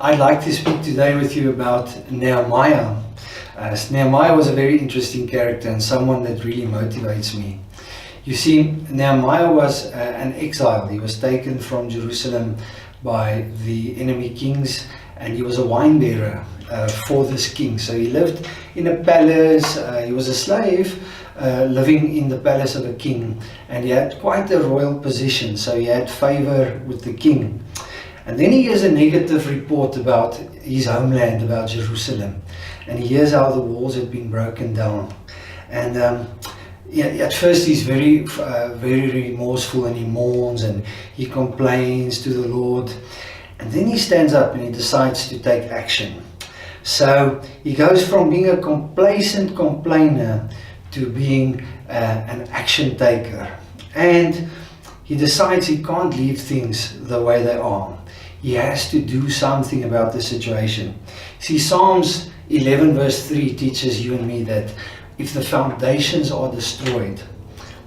I'd like to speak today with you about Nehemiah. Nehemiah was a very interesting character and someone that really motivates me. You see, Nehemiah was an exile. He was taken from Jerusalem by the enemy kings, and he was a wine bearer for this king. So he lived in a palace. He was a slave living in the palace of a king, and he had quite a royal position, so he had favor with the king. And then he hears a negative report about his homeland, about Jerusalem, and he hears how the walls had been broken down. And at first he's very remorseful, and he mourns and he complains to the Lord. And then he stands up and he decides to take action. So he goes from being a complacent complainer to being an action taker. And he decides he can't leave things the way they are. He has to do something about the situation. See, Psalms 11 verse 3 teaches you and me that if the foundations are destroyed,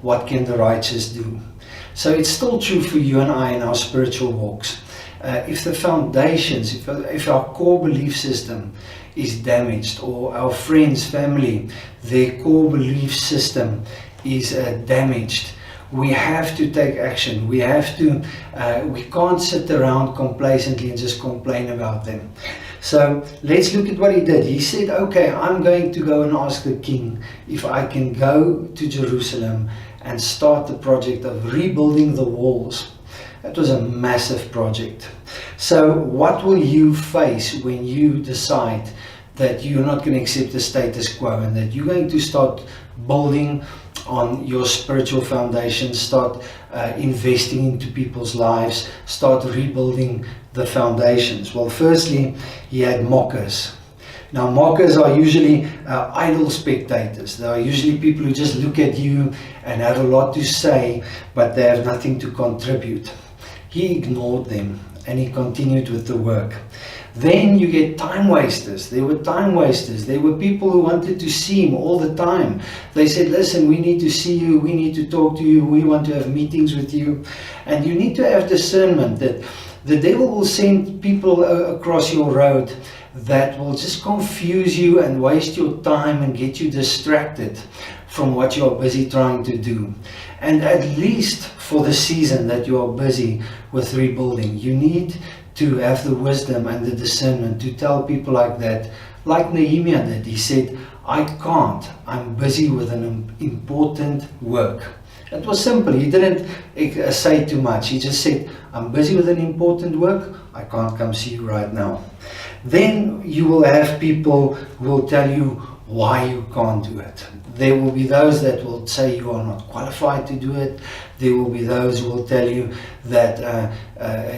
what can the righteous do? So it's still true for you and I in our spiritual walks. If the foundations, if our core belief system is damaged, or our friends, family, their core belief system is damaged, we have to take action. We can't sit around complacently and just complain about them. So let's look at what he did. He said, okay, I'm going to go and ask the king if I can go to Jerusalem and start the project of rebuilding the walls. That was a massive project. So what will you face when you decide that you're not going to accept the status quo, and that you're going to start building on your spiritual foundation, start investing into people's lives, start rebuilding the foundations? Well, firstly, he had mockers. Now, mockers are usually idle spectators. They are usually people who just look at you and have a lot to say, but they have nothing to contribute. He ignored them and he continued with the work. Then you get time wasters. There were time wasters. There were people who wanted to see him all the time. They said, listen, we need to see you. We need to talk to you. We want to have meetings with you. And you need to have discernment that the devil will send people across your road that will just confuse you and waste your time and get you distracted from what you are busy trying to do. And at least for the season that you are busy with rebuilding, you need to have the wisdom and the discernment to tell people like that, like Nehemiah did. He said, I can't, I'm busy with an important work. It was simple. He didn't say too much. He just said, I'm busy with an important work, I can't come see you right now. Then you will have people who will tell you why you can't do it. There will be those that will say you are not qualified to do it. There will be those who will tell you that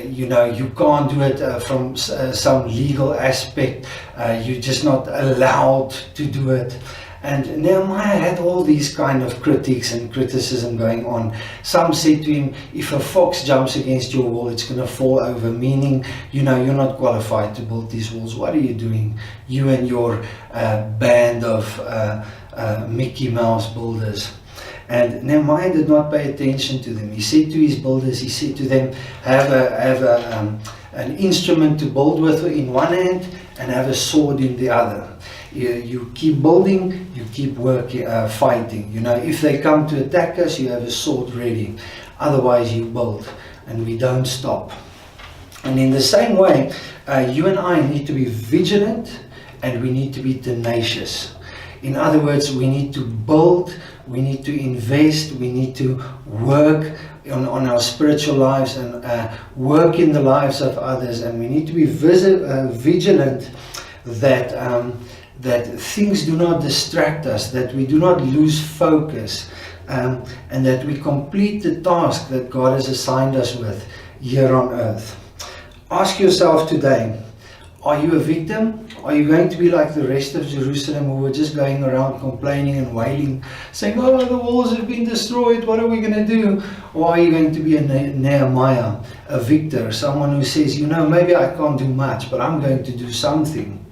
you can't do it from some legal aspect. You're just not allowed to do it. And Nehemiah had all these kind of critiques and criticism going on. Some said to him, if a fox jumps against your wall, it's going to fall over, meaning, you're not qualified to build these walls. What are you doing? You and your band of Mickey Mouse builders. And Nehemiah did not pay attention to them. He said to his builders, he said to them, have an instrument to build with in one hand and have a sword in the other. You keep building, you keep working, fighting. If they come to attack us, you have a sword ready. Otherwise, you build, and we don't stop. And in the same way, you and I need to be vigilant, and we need to be tenacious. In other words, we need to build, we need to invest, we need to work on our spiritual lives and work in the lives of others, and we need to be vigilant that things do not distract us, that we do not lose focus, and that we complete the task that God has assigned us with here on earth. Ask yourself today, are you a victim? Are you going to be like the rest of Jerusalem, who were just going around complaining and wailing, saying, oh, the walls have been destroyed, what are we going to do? Or are you going to be a Nehemiah, a victor, someone who says, maybe I can't do much, but I'm going to do something?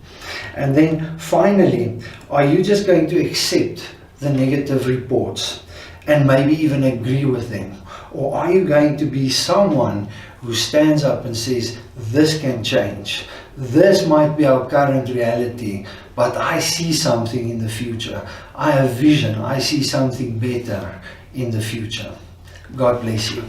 And then finally, are you just going to accept the negative reports and maybe even agree with them? Or are you going to be someone who stands up and says, this can change. This might be our current reality, but I see something in the future. I have vision. I see something better in the future. God bless you.